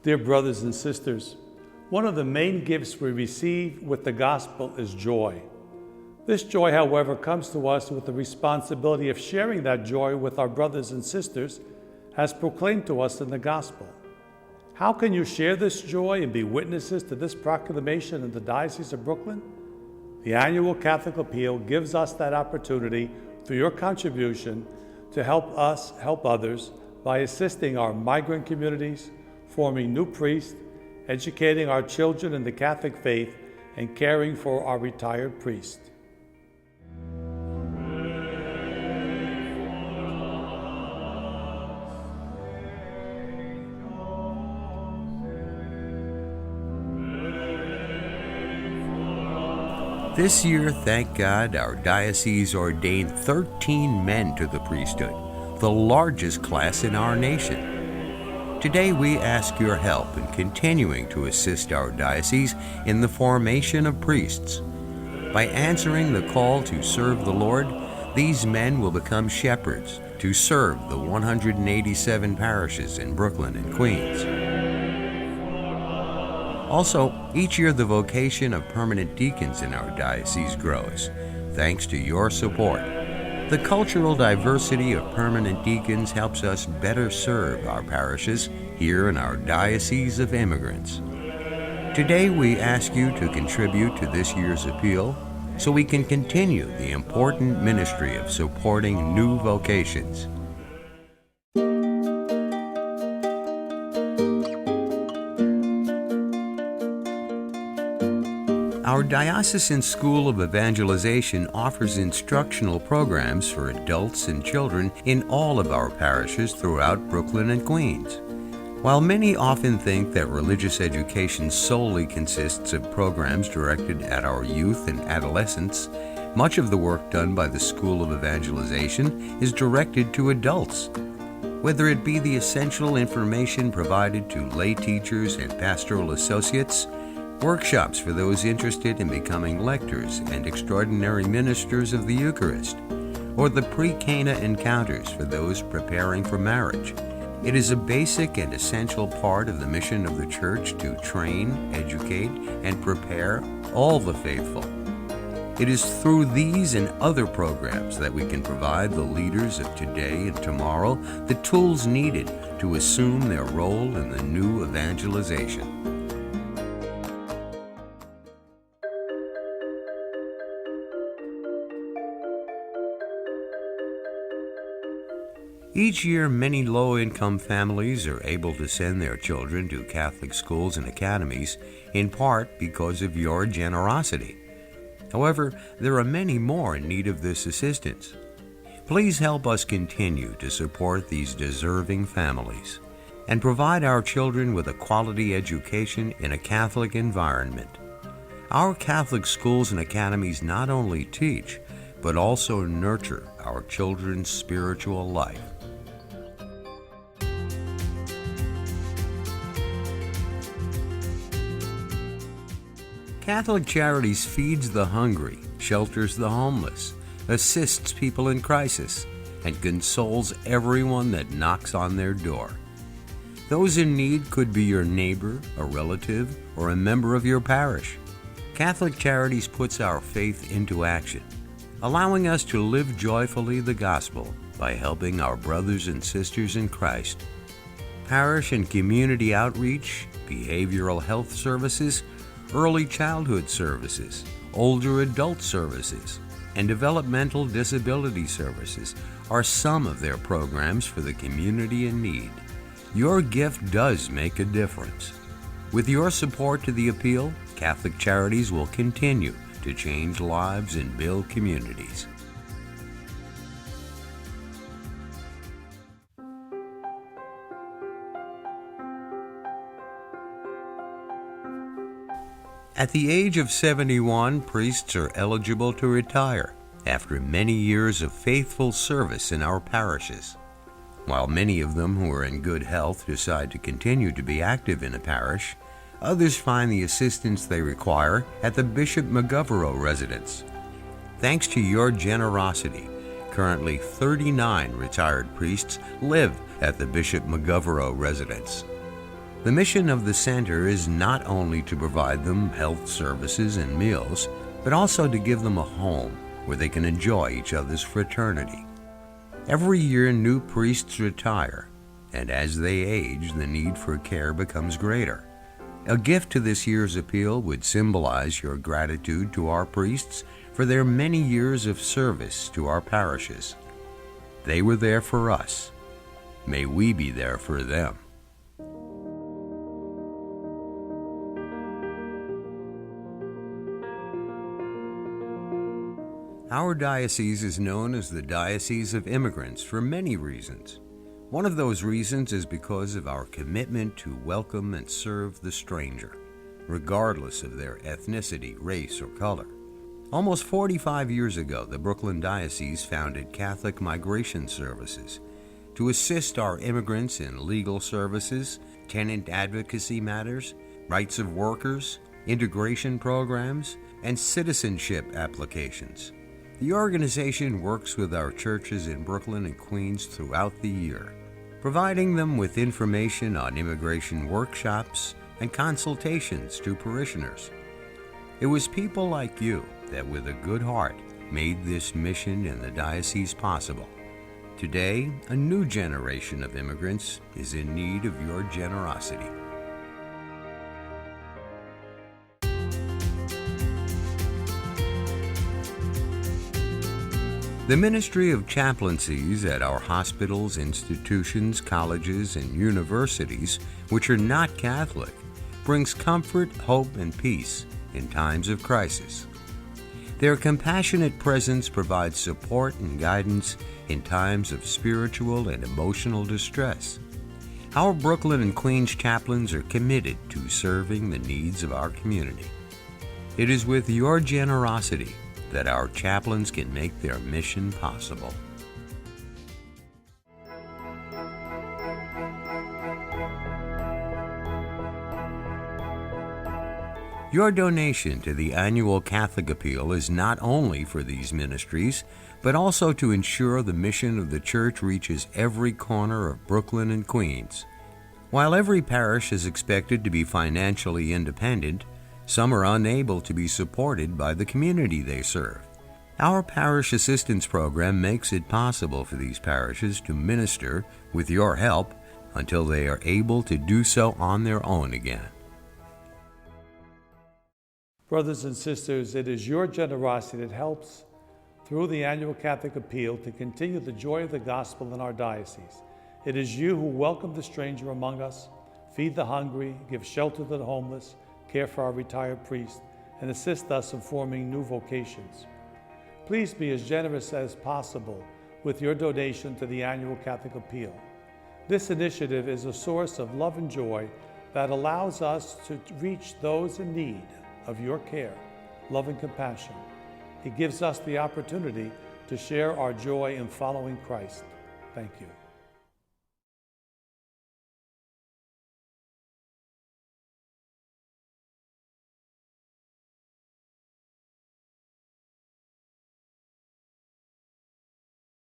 Dear brothers and sisters, one of the main gifts we receive with the gospel is joy. This joy, however, comes to us with the responsibility of sharing that joy with our brothers and sisters as proclaimed to us in the gospel. How can you share this joy and be witnesses to this proclamation in the Diocese of Brooklyn? The annual Catholic Appeal gives us that opportunity through your contribution to help us help others by assisting our migrant communities, forming new priests, educating our children in the Catholic faith, and caring for our retired priests. This year, thank God, our diocese ordained 13 men to the priesthood, the largest class in our nation. Today, we ask your help in continuing to assist our diocese in the formation of priests. By answering the call to serve the Lord, these men will become shepherds to serve the 187 parishes in Brooklyn and Queens. Also, each year the vocation of permanent deacons in our diocese grows, thanks to your support. The cultural diversity of permanent deacons helps us better serve our parishes here in our Diocese of Immigrants. Today we ask you to contribute to this year's appeal so we can continue the important ministry of supporting new vocations. Our Diocesan School of Evangelization offers instructional programs for adults and children in all of our parishes throughout Brooklyn and Queens. While many often think that religious education solely consists of programs directed at our youth and adolescents, much of the work done by the School of Evangelization is directed to adults. Whether it be the essential information provided to lay teachers and pastoral associates, workshops for those interested in becoming lectors and extraordinary ministers of the Eucharist, or the pre-Cana encounters for those preparing for marriage. It is a basic and essential part of the mission of the Church to train, educate, and prepare all the faithful. It is through these and other programs that we can provide the leaders of today and tomorrow the tools needed to assume their role in the new evangelization. Each year, many low-income families are able to send their children to Catholic schools and academies, in part because of your generosity. However, there are many more in need of this assistance. Please help us continue to support these deserving families and provide our children with a quality education in a Catholic environment. Our Catholic schools and academies not only teach, but also nurture our children's spiritual life. Catholic Charities feeds the hungry, shelters the homeless, assists people in crisis, and consoles everyone that knocks on their door. Those in need could be your neighbor, a relative, or a member of your parish. Catholic Charities puts our faith into action, allowing us to live joyfully the gospel by helping our brothers and sisters in Christ. Parish and community outreach, behavioral health services, early childhood services, older adult services, and developmental disability services are some of their programs for the community in need. Your gift does make a difference. With your support to the appeal, Catholic Charities will continue to change lives and build communities. At the age of 71, priests are eligible to retire after many years of faithful service in our parishes. While many of them who are in good health decide to continue to be active in a parish, others find the assistance they require at the Bishop McGoverill residence. Thanks to your generosity, currently 39 retired priests live at the Bishop McGoverill residence. The mission of the center is not only to provide them health services and meals, but also to give them a home where they can enjoy each other's fraternity. Every year, new priests retire, and as they age, the need for care becomes greater. A gift to this year's appeal would symbolize your gratitude to our priests for their many years of service to our parishes. They were there for us. May we be there for them. Our diocese is known as the Diocese of Immigrants for many reasons. One of those reasons is because of our commitment to welcome and serve the stranger, regardless of their ethnicity, race, or color. Almost 45 years ago, the Brooklyn Diocese founded Catholic Migration Services to assist our immigrants in legal services, tenant advocacy matters, rights of workers, integration programs, and citizenship applications. The organization works with our churches in Brooklyn and Queens throughout the year, providing them with information on immigration workshops and consultations to parishioners. It was people like you that, with a good heart, made this mission in the diocese possible. Today, a new generation of immigrants is in need of your generosity. The ministry of chaplaincies at our hospitals, institutions, colleges, and universities, which are not Catholic, brings comfort, hope, and peace in times of crisis. Their compassionate presence provides support and guidance in times of spiritual and emotional distress. Our Brooklyn and Queens chaplains are committed to serving the needs of our community. It is with your generosity that our chaplains can make their mission possible. Your donation to the annual Catholic Appeal is not only for these ministries, but also to ensure the mission of the Church reaches every corner of Brooklyn and Queens. While every parish is expected to be financially independent, some are unable to be supported by the community they serve. Our Parish Assistance Program makes it possible for these parishes to minister with your help until they are able to do so on their own again. Brothers and sisters, it is your generosity that helps through the annual Catholic Appeal to continue the joy of the gospel in our diocese. It is you who welcome the stranger among us, feed the hungry, give shelter to the homeless, care for our retired priests, and assist us in forming new vocations. Please be as generous as possible with your donation to the annual Catholic Appeal. This initiative is a source of love and joy that allows us to reach those in need of your care, love, and compassion. It gives us the opportunity to share our joy in following Christ. Thank you.